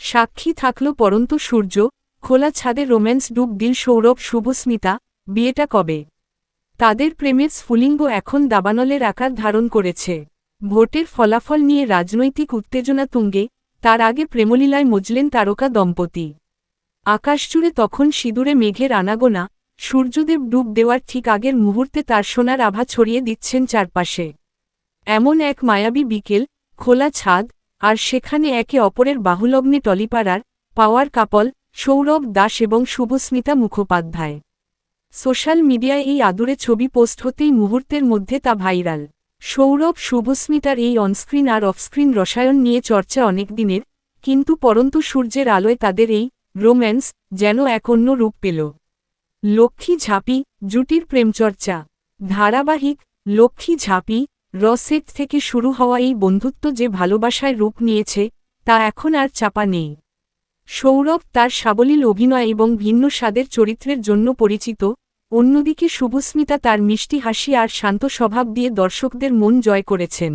সাক্ষী থাকল পরন্ত সূর্য, খোলা ছাদে রোম্যান্স ডুব দিল সৌরভ শুভস্মিতা। বিয়েটা কবে? তাদের প্রেমের স্ফুলিঙ্গ এখন দাবানলের আকার ধারণ করেছে। ভোটের ফলাফল নিয়ে রাজনৈতিক উত্তেজনা তুঙ্গে, তার আগে প্রেমলীলায় মজলেন তারকা দম্পতি। আকাশজুড়ে তখন সিঁদুরে মেঘের আনাগোনা, সূর্যদেব ডুব দেওয়ার ঠিক আগের মুহূর্তে তার সোনার আভা ছড়িয়ে দিচ্ছেন চারপাশে। এমন এক মায়াবী বিকেল, খোলা ছাদ, আর সেখানে একে অপরের বাহুলগ্নে টলিপাড়ার পাওয়ার কাপল সৌরভ দাস এবং শুভস্মিতা মুখোপাধ্যায়। সোশ্যাল মিডিয়ায় এই আদুরে ছবি পোস্ট হতেই মুহূর্তের মধ্যে তা ভাইরাল। সৌরভ শুভস্মিতার এই অনস্ক্রিন আর অফস্ক্রিন রসায়ন নিয়ে চর্চা অনেক দিনের, কিন্তু পরন্তু সূর্যের আলোয় তাদের এই রোম্যান্স যেন এক অন্য রূপ পেল। লক্ষ্মী ঝাঁপি জুটির প্রেমচর্চা। ধারাবাহিক লক্ষ্মী ঝাঁপি রসেট থেকে শুরু হওয়া এই বন্ধুত্ব যে ভালোবাসায় রূপ নিয়েছে, তা এখন আর চাপা নেই। সৌরভ তার সাবলীল অভিনয় এবং ভিন্ন স্বাদের চরিত্রের জন্য পরিচিত, অন্যদিকে শুভস্মিতা তার মিষ্টি হাসি আর শান্ত স্বভাব দিয়ে দর্শকদের মন জয় করেছেন।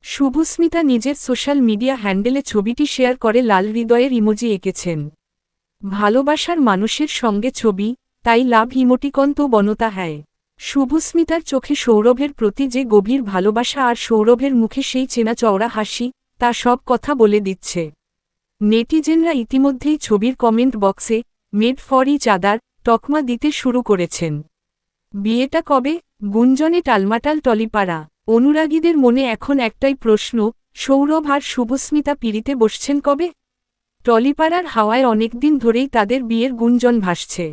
শুভস্মিতা নিজের সোশ্যাল মিডিয়া হ্যান্ডেলে ছবিটি শেয়ার করে লাল হৃদয়ের ইমোজি এঁকেছেন। ভালোবাসার মানুষের সঙ্গে ছবি, তাই লাভ ইমোটিকন তো বনতা হ্যায়। শুভস্মিতার চোখে সৌরভের প্রতি যে গভীর ভালোবাসা আর সৌরভের মুখে সেই চেনা চওড়া হাসি, তা সব কথা বলে দিচ্ছে। নেটিজেনরা ইতিমধ্যেই ছবির কমেন্ট বক্সে মেড ফর ইচ আদার তকমা দিতে শুরু করেছেন। বিয়েটা কবে? গুঞ্জনে টালমাটাল টলিপাড়া। অনুরাগীদের মনে এখন একটাই প্রশ্ন, সৌরভ আর শুভস্মিতা পিড়িতে বসছেন কবে? টলিপাড়ার হাওয়ায় অনেকদিন ধরেই তাদের বিয়ের গুঞ্জন ভাসছে।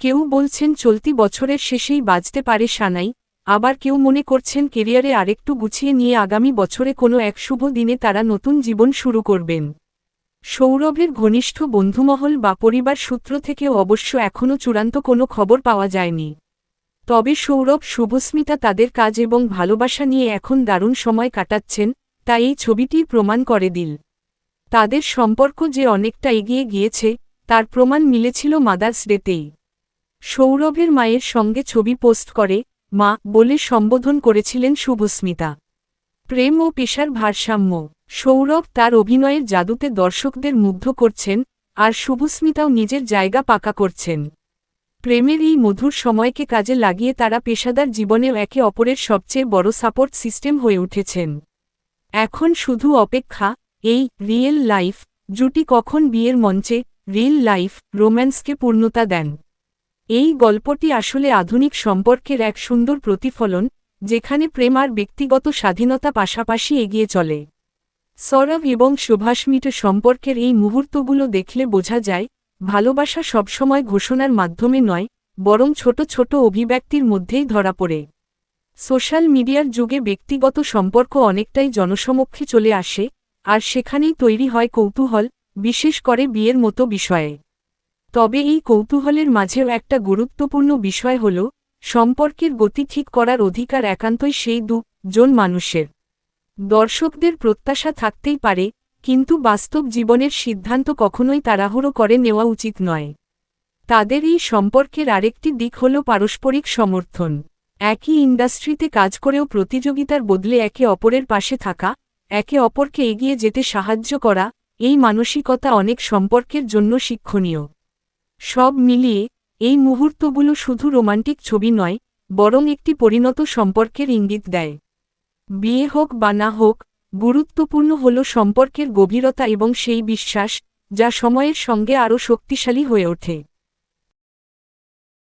কেউ বলছেন চলতি বছরের শেষেই বাজতে পারে সানাই, আবার কেউ মনে করছেন কেরিয়ারে আরেকটু গুছিয়ে নিয়ে আগামী বছরে কোনো এক শুভ দিনে তারা নতুন জীবন শুরু করবেন। সৌরভের ঘনিষ্ঠ বন্ধুমহল বা পরিবার সূত্র থেকেও অবশ্য এখনও চূড়ান্ত কোনো খবর পাওয়া যায়নি। তবে সৌরভ শুভস্মিতা তাদের কাজ এবং ভালোবাসা নিয়ে এখন দারুণ সময় কাটাচ্ছেন, তা এই ছবিটিই প্রমাণ করে দিল। তাদের সম্পর্ক যে অনেকটা এগিয়ে গিয়েছে, তার প্রমাণ মিলেছিল মাদার্স ডেতেই। সৌরভের মায়ের সঙ্গে ছবি পোস্ট করে মা বলে সম্বোধন করেছিলেন শুভস্মিতা। প্রেম ও পেশার ভারসাম্য। সৌরভ তার অভিনয়ের জাদুতে দর্শকদের মুগ্ধ করছেন, আর শুভস্মিতাও নিজের জায়গা পাকা করছেন। প্রেমের এই মধুর সময়কে কাজে লাগিয়ে তারা পেশাদার জীবনেও একে অপরের সবচেয়ে বড় সাপোর্ট সিস্টেম হয়ে উঠেছেন। এখন শুধু অপেক্ষা, এই রিয়েল লাইফ জুটি কখন বিয়ের মঞ্চে রিয়েল লাইফ রোম্যান্সকে পূর্ণতা দেন। এই গল্পটি আসলে আধুনিক সম্পর্কের এক সুন্দর প্রতিফলন, যেখানে প্রেম আর ব্যক্তিগত স্বাধীনতা পাশাপাশি এগিয়ে চলে। সৌরভ এবং শুভস্মিতা সম্পর্কের এই মুহূর্তগুলো দেখলে বোঝা যায়, ভালোবাসা সবসময় ঘোষণার মাধ্যমে নয়, বরং ছোট ছোট অভিব্যক্তির মধ্যেই ধরা পড়ে। সোশ্যাল মিডিয়ার যুগে ব্যক্তিগত সম্পর্ক অনেকটাই জনসমক্ষে চলে আসে, আর সেখানেই তৈরি হয় কৌতূহল, বিশেষ করে বিয়ের মতো বিষয়ে। তবে এই কৌতূহলের মাঝেও একটা গুরুত্বপূর্ণ বিষয় হল, সম্পর্কের গতি ঠিক করার অধিকার একান্তই সেই দুজন মানুষের। দর্শকদের প্রত্যাশা থাকতেই পারে, কিন্তু বাস্তব জীবনের সিদ্ধান্ত কখনোই তাড়াহুড়ো করে নেওয়া উচিত নয়। তাদের এই সম্পর্কের আরেকটি দিক হল পারস্পরিক সমর্থন। একই ইন্ডাস্ট্রিতে কাজ করেও প্রতিযোগিতার বদলে একে অপরের পাশে থাকা, একে অপরকে এগিয়ে যেতে সাহায্য করা, এই মানসিকতা অনেক সম্পর্কের জন্য শিক্ষণীয়। সব মিলিয়ে এই মুহূর্তগুলো শুধু রোমান্টিক ছবি নয়, বরং একটি পরিণত সম্পর্কের ইঙ্গিত দেয়। বিয়ে হোক বা না হোক, গুরুত্বপূর্ণ হল সম্পর্কের গভীরতা এবং সেই বিশ্বাস, যা সময়ের সঙ্গে আরও শক্তিশালী হয়ে ওঠে।